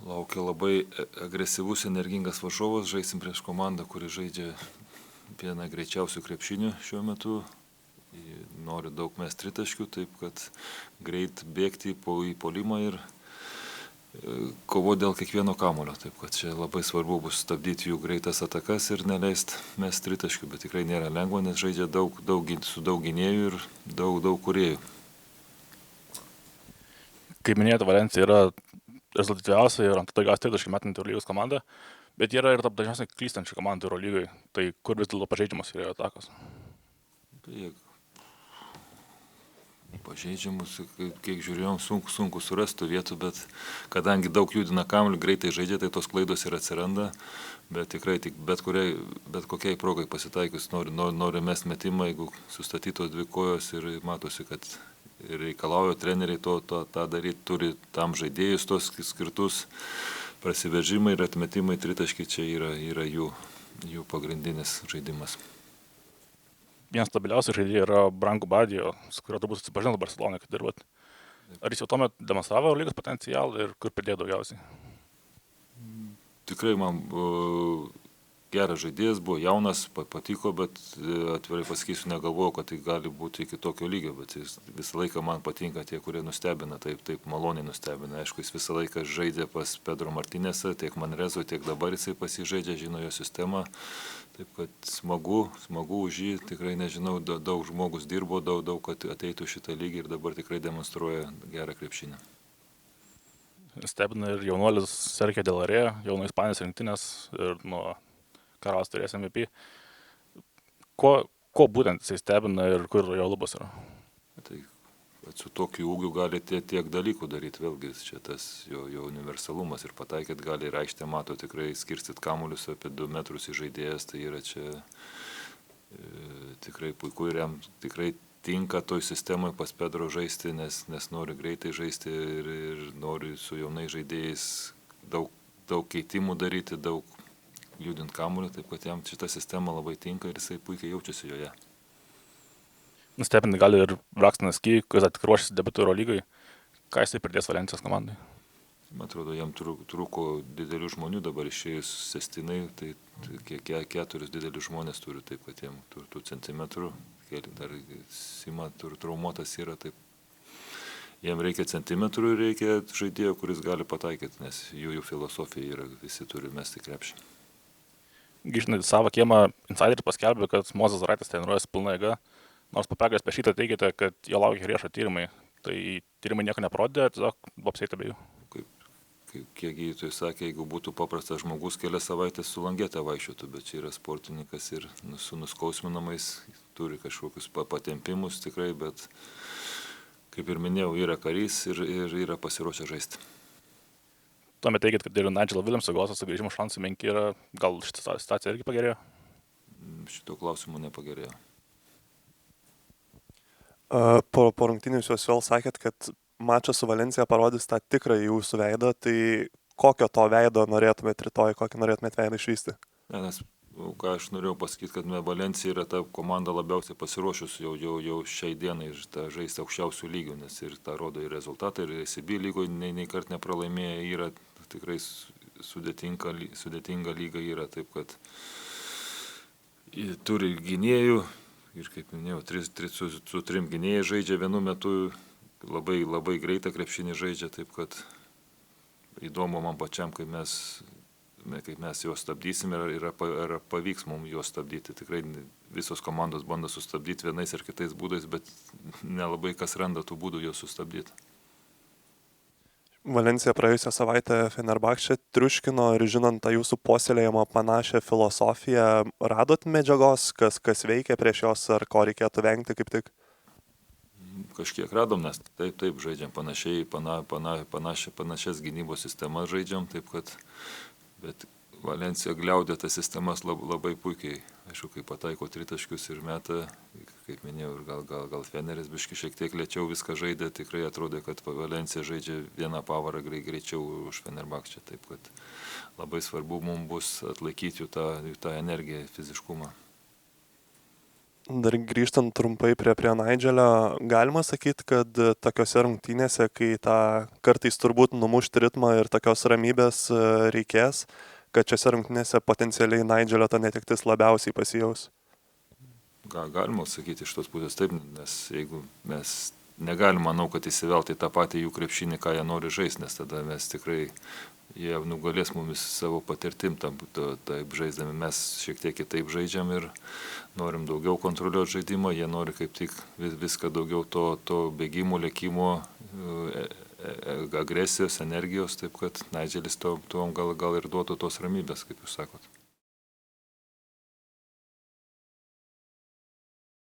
Laukia labai agresyvus, energingas varžovas, žaisim prieš komandą, kuri žaidžia vieną greičiausių krepšinių šiuo metu. Nori daug mest tritaškių, taip kad greit bėgti į puolimą ir kovo dėl kiekvieno kamulio. Taip kad čia labai svarbu bus stabdyti jų greitas atakas ir neleist mest tritaškių, bet tikrai nėra lengva, nes žaidžia su daug gynėjų ir daug kūrėjų. Kaip minėjote, Valencija yra rezultatyviausia ir ant daugiausiai tritaškių metanti Eurolygos komanda, bet yra ir tarp dažniausiai klystančių komandų Eurolygai. Tai kur vis dėlto pažeidžiamos yra atakos? Pažeidžiamus, kiek žiūrėjom, sunku surasti vietų, bet kadangi daug judina kamuolį, greitai žaidžia, tai tos klaidos ir atsiranda, bet tikrai tik bet kokiai progai pasitaikius nori mest metimą, jeigu sustatytos dvi kojos ir matosi, kad reikalauja treneriai tą daryti, turi tam žaidėjus tos skirtus prasiveržimai ir atmetimai tritaškiai, čia yra jų pagrindinis žaidimas. Vienas stabiliausių žaidėjų yra Branko Badijo, su kuriuo turbūt susipažino Barcelonai, kad dirbot. Ar jis jau tuomet demonstravo Eurolygos potencialą ir kur pridėjo daugiausiai? Tikrai man geras žaidėjas, buvo jaunas, patiko, bet atvirai pasakysiu, negalvojau, kad tai gali būti iki tokio lygio, bet jis visą laiką man patinka tie, kurie nustebina, taip maloniai nustebina. Aišku, jis visą laiką žaidė pas Pedro Martinėsą, tiek Manrezo, tiek dabar jisai pasižaidžia, žino jo sistemą. Taip kad smagu už jį, tikrai nežinau, daug žmogus dirbo, daug, kad ateitų šitą lygį ir dabar tikrai demonstruoja gerą krepšinį. Stebina ir jaunuolis Sergio Del Rey, jauno Ispanijos rinktinės ir nuo Karos turės MVP. Ko būtent jisai stebina ir kur jo lubos yra? Tai su tokiu ūgiu gali tiek dalykų daryti, vėlgi čia tas jo universalumas ir pataikėt gali ir aikštę mato tikrai skirstyt kamuolius apie 2 metrus į žaidėjas, tai yra čia tikrai puiku ir jam tikrai tinka toj sistemai pas Pedro žaisti, nes nori greitai žaisti ir nori su jaunai žaidėjais daug keitimų daryti, daug judint kamuolį, taip kad jam šita sistema labai tinka ir jisai puikiai jaučiasi joje. Nustebinti gali ir Braxtonas Key, kuris tik ruošiasi debiutų Eurolygai. Ką jisai pridės Valencijos komandai? Man atrodo, jam trūko didelių žmonių, dabar išėjus Sestinai, tai 4 didelius žmonės turi, taip kad jam tų centimetrų, dar Sima traumuotas yra, taip. Jam reikia centimetrų ir reikia žaidėjo, kuris gali pataikyti, nes jų filosofija yra, visi turi mesti krepšį. Grįžtant į savo kiemą, insideris paskelbė, kad Mozas Raitas treniruojasi pilna jėga. Nors po pergalės prieš šitą teigiate, kad jo laukia riešo tyrimai. Tai tyrimai nieko neparodė, tiesiog buvo apsieita be jų. Kiek gydytojai sakė, jeigu būtų paprastas žmogus, kelias savaitės su langete vaikščiotų, bet čia yra sportininkas ir su nuskausminamais, turi kažkokius patempimus tikrai, bet kaip ir minėjau, yra karys ir yra pasiruošę žaisti. Tuomet teigėt, kad ir Nigel Williamso Goso sugrįžimo šansai menki yra, gal šitą situaciją irgi pagerėjo? Šito klausimu nepagerėjo. Po rungtynių jūs vėl sakėt, kad mačas su Valencija parodys tą tikrą jūsų veidą, tai kokio to veido norėtumėt rytoj, kokį norėtumėt veidą išvysti? Nes, ką aš norėjau pasakyti, kad Valencija yra ta komanda labiausiai pasiruošus jau šiai dienai žaisti aukščiausių lygių, nes ir tą rodo ir rezultatai, ir ECB lygoje nei kart nepralaimėję, yra tikrai sudėtinga lyga yra, taip kad turi gynėjų. Ir kaip minėjau, su 3 gynėjai žaidžia vienu metu, labai greitą krepšinį žaidžia, taip kad įdomu man pačiam, kaip mes juos stabdysim ir pavyks mums juos stabdyti. Tikrai visos komandos bando sustabdyti vienais ar kitais būdais, bet nelabai kas randa tų būdų juos sustabdyti. Valencija praėjusią savaitę Fenerbahče triuškino ir žinant tą jūsų puoselėjimą panašią filosofiją, radot medžiagos, kas veikia prieš jos ar ko reikėtų vengti kaip tik? Kažkiek radom, nes taip žaidžiam panašiai, panašias gynybos sistemas žaidžiam, taip kad, bet Valencija gliaudė tas sistemas labai puikiai. Aišku, kai pataiko tritaškius ir meta, kaip minėjau, ir gal Feneris biški šiek tiek lėčiau viską žaidė, tikrai atrodė, kad Valencija žaidžia vieną pavarą greičiau už Fenerbahče, taip kad labai svarbu mums bus atlaikyti jų tą energiją, fiziškumą. Dar grįžtant trumpai prie Naidželio, galima sakyti, kad tokiose rungtynėse, kai tą kartais turbūt numušti ritmą ir tokios ramybės reikės, kad šiose rungtynėse potencialiai Naidželio ta netektis labiausiai pasijaus. Galima sakyti iš tos pusės taip, nes jeigu mes negalim, manau, kad įsivelti tą patį jų krepšinį, ką jie nori žaisti, nes tada mes tikrai, jie nugalės mumis savo patirtim, taip žaisdami, mes šiek tiek kitaip žaidžiam ir norim daugiau kontroliuoti žaidimą, jie nori kaip tik viską daugiau to bėgimo, lėkimo, agresijos, energijos, taip kad Naidželis tom gal ir duotų tos ramybės, kaip jūs sakot.